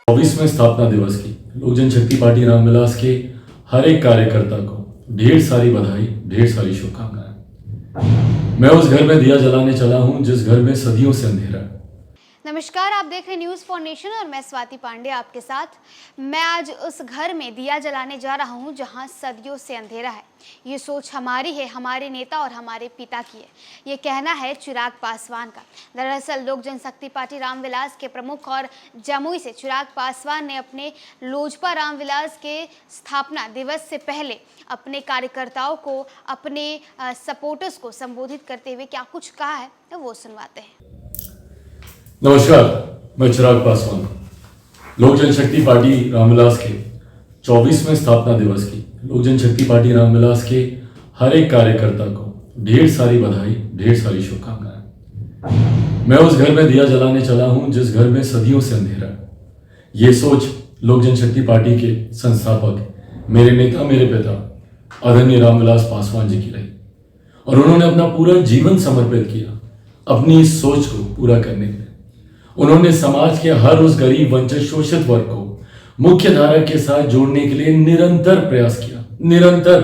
24वें स्थापना दिवस की लोक जनशक्ति पार्टी रामविलास के हर एक कार्यकर्ता को ढेर सारी बधाई, ढेर सारी शुभकामनाएं। मैं उस घर में दिया जलाने चला हूं जिस घर में सदियों से अंधेरा है। नमस्कार, आप देख रहे हैं न्यूज़ फॉर नेशन और मैं स्वाति पांडे आपके साथ। मैं आज उस घर में दिया जलाने जा रहा हूं जहां सदियों से अंधेरा है। ये सोच हमारी है, हमारे नेता और हमारे पिता की है। ये कहना है चिराग पासवान का। दरअसल लोक जनशक्ति पार्टी रामविलास के प्रमुख और जमुई से चिराग पासवान ने अपने लोजपा रामविलास के स्थापना दिवस से पहले अपने कार्यकर्ताओं को, अपने सपोर्टर्स को संबोधित करते हुए क्या कुछ कहा है तो वो सुनवाते हैं। नमस्कार, मैं चिराग पासवान। लोक जनशक्ति पार्टी रामविलास के 24वें स्थापना दिवस की लोक जनशक्ति पार्टी रामविलास के हर एक कार्यकर्ता को ढेर सारी बधाई, ढेर सारी शुभकामनाएं। मैं उस घर में दिया जलाने चला हूं जिस घर में सदियों से अंधेरा है। ये सोच लोक जनशक्ति पार्टी के संस्थापक, मेरे नेता, मेरे पिता आदरणीय रामविलास पासवान जी की रही और उन्होंने अपना पूरा जीवन समर्पित किया अपनी इस सोच को पूरा करने के लिए। उन्होंने समाज के हर उस गरीब, वंचित, शोषित वर्ग को मुख्य धारा के साथ जोड़ने के लिए निरंतर प्रयास किया। निरंतर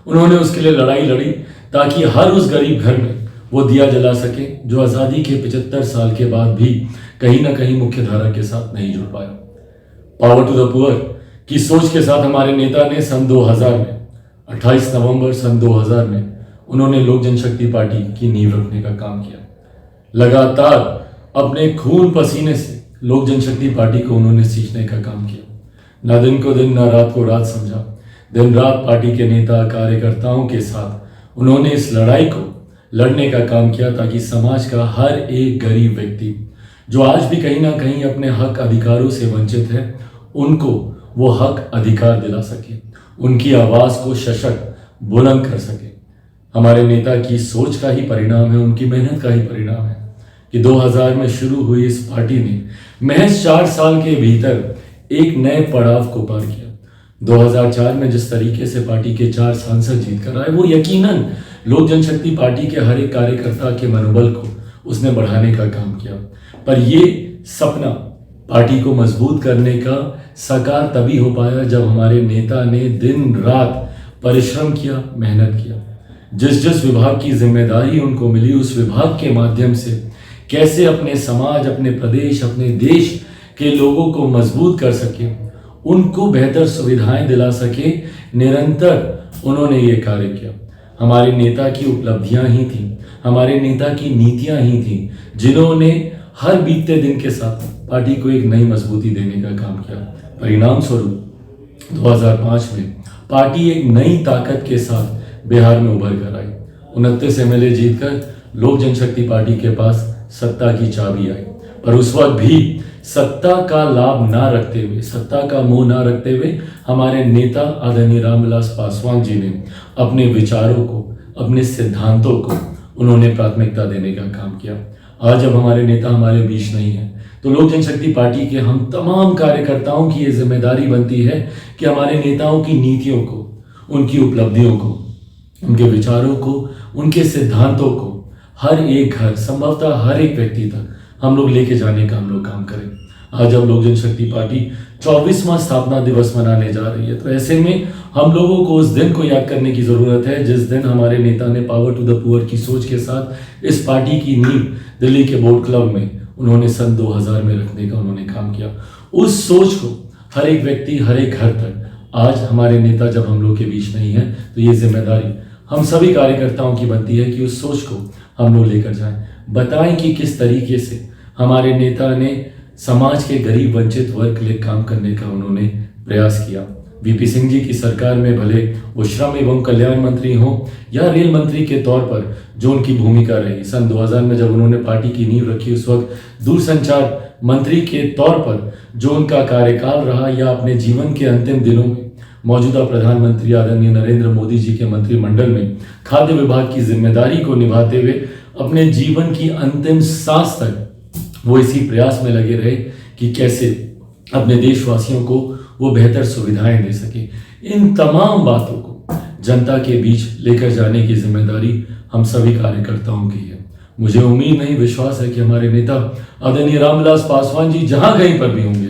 उन्होंने उसके लिए लड़ाई लड़ी ताकि हर उस गरीब घर में वो दिया जला सके जो आज़ादी के 75 साल के बाद भी कहीं ना कहीं मुख्य धारा के साथ नहीं जुड़ पाया। पावर टू द पुअर की सोच के साथ हमारे नेता ने सन 2000 में 28 नवंबर सन 2000 में उन्होंने लोक जनशक्ति पार्टी की नींव रखने का काम किया। लगातार अपने खून पसीने से लोक जनशक्ति पार्टी को उन्होंने सींचने का काम किया। ना दिन को दिन, ना रात को रात समझा। दिन रात पार्टी के नेता, कार्यकर्ताओं के साथ उन्होंने इस लड़ाई को लड़ने का काम किया ताकि समाज का हर एक गरीब व्यक्ति जो आज भी कहीं ना कहीं अपने हक अधिकारों से वंचित है, उनको वो हक अधिकार दिला सके, उनकी आवाज़ को सशक्त बुलंद कर सके। हमारे नेता की सोच का ही परिणाम है, उनकी मेहनत का ही परिणाम है कि 2000 में शुरू हुई इस पार्टी ने महज 4 साल के भीतर एक नए पड़ाव को पार किया। 2004 में जिस तरीके से पार्टी के 4 सांसद जीत कर आए, वो यकीनन लोक जनशक्ति पार्टी के हर एक कार्यकर्ता के मनोबल को उसने बढ़ाने का काम किया। पर ये सपना पार्टी को मजबूत करने का साकार तभी हो पाया जब हमारे नेता ने दिन रात परिश्रम किया, मेहनत किया। जिस जिस विभाग की जिम्मेदारी उनको मिली, उस विभाग के माध्यम से कैसे अपने समाज, अपने प्रदेश, अपने देश के लोगों को मजबूत कर सके, उनको बेहतर सुविधाएं दिला सके, निरंतर उन्होंने ये कार्य किया। हमारे नेता की उपलब्धियां ही थी, हमारे नेता की नीतियां ही थी जिन्होंने हर बीतते दिन के साथ पार्टी को एक नई मजबूती देने का काम किया। परिणाम स्वरूप 2005 में पार्टी एक नई ताकत के साथ बिहार में उभर कर आई। 29 MLA जीतकर लोक जनशक्ति पार्टी के पास सत्ता की चाबी आई। पर उस वक्त भी सत्ता का लाभ ना रखते हुए, सत्ता का मोह ना रखते हुए हमारे नेता आदरणीय रामविलास पासवान जी ने अपने विचारों को, अपने सिद्धांतों को उन्होंने प्राथमिकता देने का काम किया। आज जब हमारे नेता हमारे बीच नहीं है तो लोक जनशक्ति पार्टी के हम तमाम कार्यकर्ताओं की ये जिम्मेदारी बनती है कि हमारे नेताओं की नीतियों को, उनकी उपलब्धियों को, उनके विचारों को, उनके सिद्धांतों को हर एक घर, संभवतः हर एक व्यक्ति तक हम लोग लेके जाने का हम लोग काम करें। आज जब लोक जनशक्ति पार्टी 24वां स्थापना दिवस मनाने जा रही है तो ऐसे में हम लोगों को उस दिन को याद करने की ज़रूरत है जिस दिन हमारे नेता ने पावर टू द पुअर की सोच के साथ इस पार्टी की नींव दिल्ली के बोर्ड क्लब में उन्होंने सन 2000 में रखने का उन्होंने काम किया। उस सोच को हर एक व्यक्ति, हर एक घर तक आज हमारे नेता जब हम लोग के बीच नहीं है तो ये जिम्मेदारी हम सभी कार्यकर्ताओं की बनती है कि उस सोच को हम लोग लेकर जाएं, बताएं कि किस तरीके से हमारे नेता ने समाज के गरीब, वंचित वर्ग के लिए काम करने का उन्होंने प्रयास किया। VP सिंह जी की सरकार में भले वो श्रम एवं कल्याण मंत्री हों या रेल मंत्री के तौर पर जो उनकी भूमिका रही, सन 2000 में जब उन्होंने पार्टी की नींव रखी उस वक्त दूरसंचार मंत्री के तौर पर जो उनका कार्यकाल रहा, या अपने जीवन के अंतिम दिनों में मौजूदा प्रधानमंत्री आदरणीय नरेंद्र मोदी जी के मंत्रिमंडल में खाद्य विभाग की जिम्मेदारी को निभाते हुए अपने जीवन की अंतिम सांस तक वो इसी प्रयास में लगे रहे कि कैसे अपने देशवासियों को वो बेहतर सुविधाएं दे सके। इन तमाम बातों को जनता के बीच लेकर जाने की जिम्मेदारी हम सभी कार्यकर्ताओं की है। मुझे उम्मीद नहीं, विश्वास है कि हमारे नेता आदरणीय रामविलास पासवान जी जहां कहीं पर भी होंगे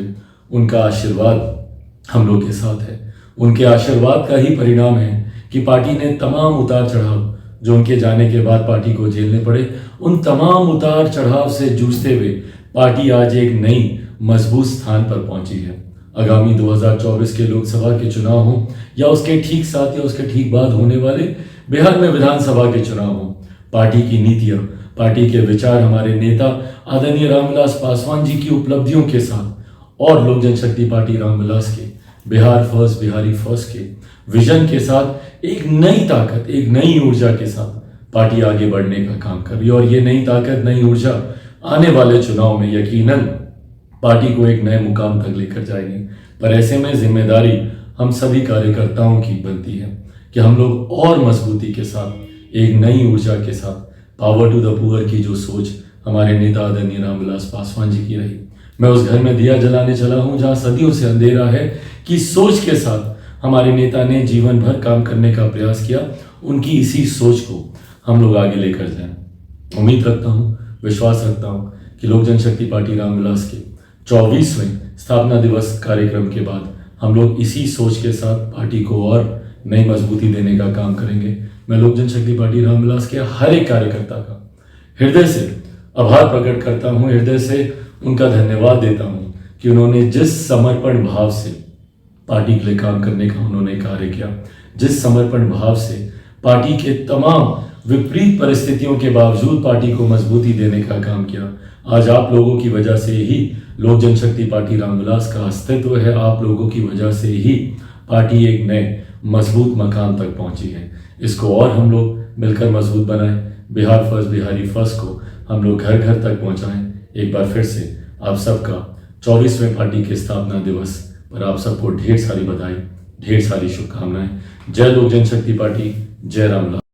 उनका आशीर्वाद हम लोग के साथ है। उनके आशीर्वाद का ही परिणाम है कि पार्टी ने तमाम उतार चढ़ाव जो उनके जाने के बाद पार्टी को झेलने पड़े, उन तमाम उतार चढ़ाव से जूझते हुए पार्टी आज एक नई मजबूत स्थान पर पहुंची है। आगामी 2024 के लोकसभा के चुनाव हों या उसके ठीक साथ या उसके ठीक बाद होने वाले बिहार में विधानसभा के चुनाव हों, पार्टी की नीतियां, पार्टी के विचार हमारे नेता आदरणीय रामविलास पासवान जी की उपलब्धियों के साथ और लोक जनशक्ति पार्टी रामविलास के बिहार फर्स्ट, बिहारी फर्स्ट के विजन के साथ एक नई ताकत, एक नई ऊर्जा के साथ पार्टी आगे बढ़ने का काम कर रही है। और ये नई ताकत, नई ऊर्जा आने वाले चुनाव में यकीनन पार्टी को एक नए मुकाम तक लेकर जाएगी। पर ऐसे में जिम्मेदारी हम सभी कार्यकर्ताओं की बनती है कि हम लोग और मजबूती के साथ, एक नई ऊर्जा के साथ, पावर टू द पुअर की जो सोच हमारे नेता आदरणीय रामविलास पासवान जी की रही, मैं उस घर में दिया जलाने चला हूं जहां सदियों से अंधेरा है, की सोच के साथ हमारे नेता ने जीवन भर काम करने का प्रयास किया। उनकी इसी सोच को हम लोग आगे लेकर जाएं। उम्मीद रखता हूं, विश्वास रखता हूं कि लोक जनशक्ति पार्टी रामविलास के 24वें स्थापना दिवस कार्यक्रम के बाद हम लोग इसी सोच के साथ पार्टी को और नई मजबूती देने का काम करेंगे। मैं लोक जनशक्ति पार्टी रामविलास के हर एक कार्यकर्ता का हृदय से आभार प्रकट करता हूं, हृदय से उनका धन्यवाद देता हूं कि उन्होंने जिस समर्पण भाव से पार्टी के लिए काम करने का उन्होंने कार्य किया, जिस समर्पण भाव से पार्टी के तमाम विपरीत परिस्थितियों के बावजूद पार्टी को मजबूती देने का काम किया। आज आप लोगों की वजह से ही लोक जनशक्ति पार्टी रामविलास का अस्तित्व है। आप लोगों की वजह से ही पार्टी एक नए मजबूत मकाम तक पहुंची है। इसको और हम लोग मिलकर मजबूत बनाएं। बिहार फर्स्ट, बिहारी फर्स्ट को हम लोग घर घर तक पहुंचाएं। एक बार फिर से आप सबका 24वें पार्टी के स्थापना दिवस पर आप सबको ढेर सारी बधाई, ढेर सारी शुभकामनाएं। जय लोक जनशक्ति पार्टी, जय रामविलास।